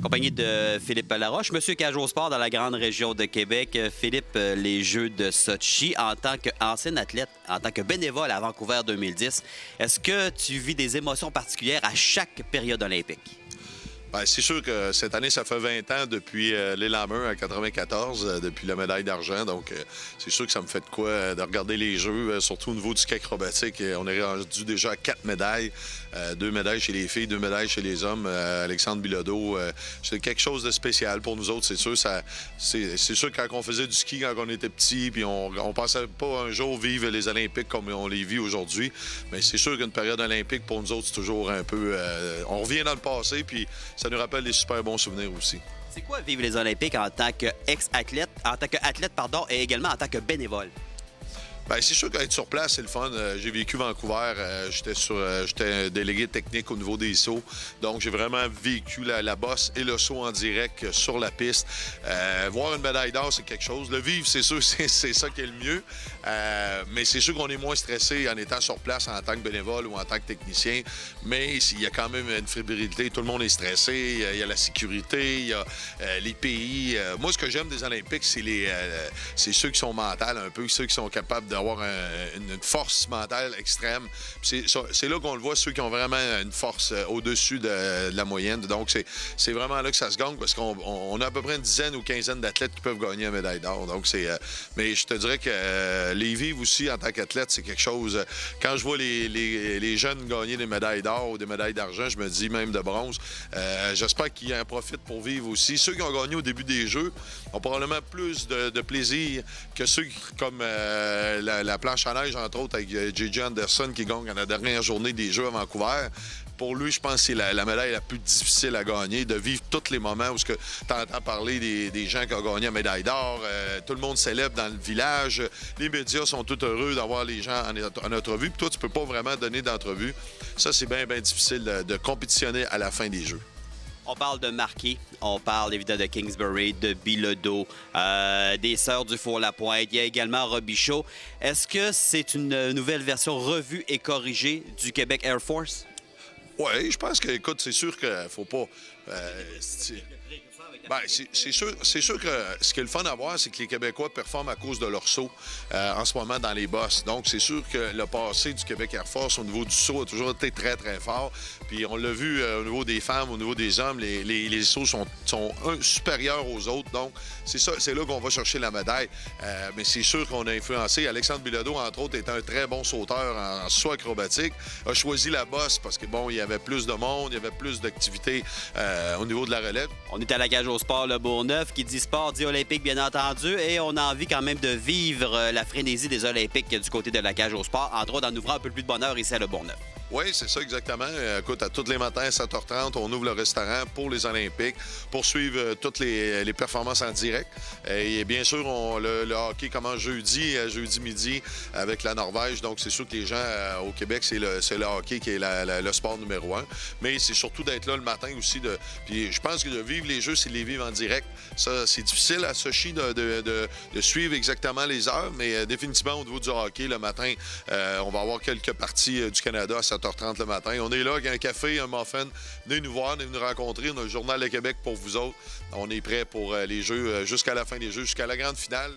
Accompagné de Philippe Laroche, Monsieur Cage au sport dans la grande région de Québec. Philippe, les Jeux de Sotchi, en tant qu'ancien athlète, en tant que bénévole à Vancouver 2010, est-ce que tu vis des émotions particulières à chaque période olympique? Bien, c'est sûr que cette année, ça fait 20 ans depuis l'Élameur en 94, depuis la médaille d'argent. Donc, c'est sûr que ça me fait de quoi de regarder les Jeux, surtout au niveau du ski acrobatique. On est rendu déjà à 4 médailles. 2 médailles chez les filles, 2 médailles chez les hommes. Alexandre Bilodeau, c'est quelque chose de spécial pour nous autres, c'est sûr. C'est sûr que quand on faisait du ski, quand on était petit, puis on pensait pas un jour vivre les Olympiques comme on les vit aujourd'hui. Mais c'est sûr qu'une période olympique, pour nous autres, c'est toujours un peu... on revient dans le passé, puis ça nous rappelle des super bons souvenirs aussi. C'est quoi vivre les Olympiques en tant qu'ex-athlète, pardon, et également en tant que bénévole? Bien, c'est sûr qu'être sur place, c'est le fun. J'ai vécu Vancouver. J'étais délégué technique au niveau des sauts. Donc, j'ai vraiment vécu la bosse et le saut en direct sur la piste. Voir une médaille d'or, c'est quelque chose. Le vivre, c'est sûr, c'est ça qui est le mieux. Mais c'est sûr qu'on est moins stressé en étant sur place en tant que bénévole ou en tant que technicien. Mais il y a quand même une fébrilité. Tout le monde est stressé. Il y a la sécurité, il y a les pays. Moi, ce que j'aime des Olympiques, c'est ceux qui sont mentaux un peu, ceux qui sont capables d'avoir une force mentale extrême. C'est là qu'on le voit, ceux qui ont vraiment une force au-dessus de la moyenne. Donc, c'est vraiment là que ça se gagne parce qu'on a à peu près une dizaine ou quinzaine d'athlètes qui peuvent gagner une médaille d'or. Donc, mais je te dirais que les vivre aussi en tant qu'athlète, c'est quelque chose... Quand je vois les jeunes gagner des médailles d'or ou des médailles d'argent, je me dis même de bronze, j'espère qu'ils en profitent pour vivre aussi. Ceux qui ont gagné au début des Jeux ont probablement plus de plaisir que ceux comme la planche à neige, entre autres, avec J.J. Anderson qui gagne à la dernière journée des Jeux à Vancouver. Pour lui, je pense que c'est la médaille la plus difficile à gagner, de vivre tous les moments où tu entends parler des gens qui ont gagné la médaille d'or. Tout le monde célèbre dans le village. Les médias sont tous heureux d'avoir les gens en entrevue. Puis toi, tu peux pas vraiment donner d'entrevue. Ça, c'est bien, bien difficile de compétitionner à la fin des Jeux. On parle de Marquis, on parle évidemment de Kingsbury, de Bilodeau, des Sœurs du Four-la-Pointe. Il y a également Robichaud. Est-ce que c'est une nouvelle version revue et corrigée du Québec Air Force? Oui, je pense que, écoute, c'est sûr qu'il ne faut pas... Bien, c'est sûr que ce qui est le fun à voir, c'est que les Québécois performent à cause de leur saut en ce moment dans les bosses. Donc, c'est sûr que le passé du Québec Air Force au niveau du saut a toujours été très, très fort. Puis, on l'a vu au niveau des femmes, au niveau des hommes, les sauts sont supérieurs aux autres. Donc, c'est là qu'on va chercher la médaille. Mais c'est sûr qu'on a influencé. Alexandre Bilodeau, entre autres, est un très bon sauteur en saut acrobatique. A choisi la bosse parce que, bon, il y avait plus de monde, il y avait plus d'activités au niveau de la relève. On est à la Cage au sport Le Bourgneuf, qui dit sport dit olympique, bien entendu, et on a envie quand même de vivre la frénésie des Olympiques du côté de la Cage au sport, entre autres en ouvrant un peu plus de bonheur ici à Le Bourgneuf. Oui, c'est ça exactement. Écoute, à tous les matins à 7h30, on ouvre le restaurant pour les Olympiques, pour suivre toutes les performances en direct. Et bien sûr, le hockey commence jeudi midi avec la Norvège. Donc, c'est sûr que les gens au Québec, c'est le hockey qui est le sport numéro 1. Mais c'est surtout d'être là le matin aussi. Puis je pense que de vivre les Jeux, c'est de les vivre en direct. Ça, c'est difficile à Sochi de suivre exactement les heures, mais définitivement, au niveau du hockey, le matin, on va avoir quelques parties du Canada à 7h30 le matin. On est là avec un café, un muffin. Venez nous voir, venez nous rencontrer. On a le Journal de Québec pour vous autres. On est prêts pour les Jeux jusqu'à la fin des Jeux, jusqu'à la grande finale.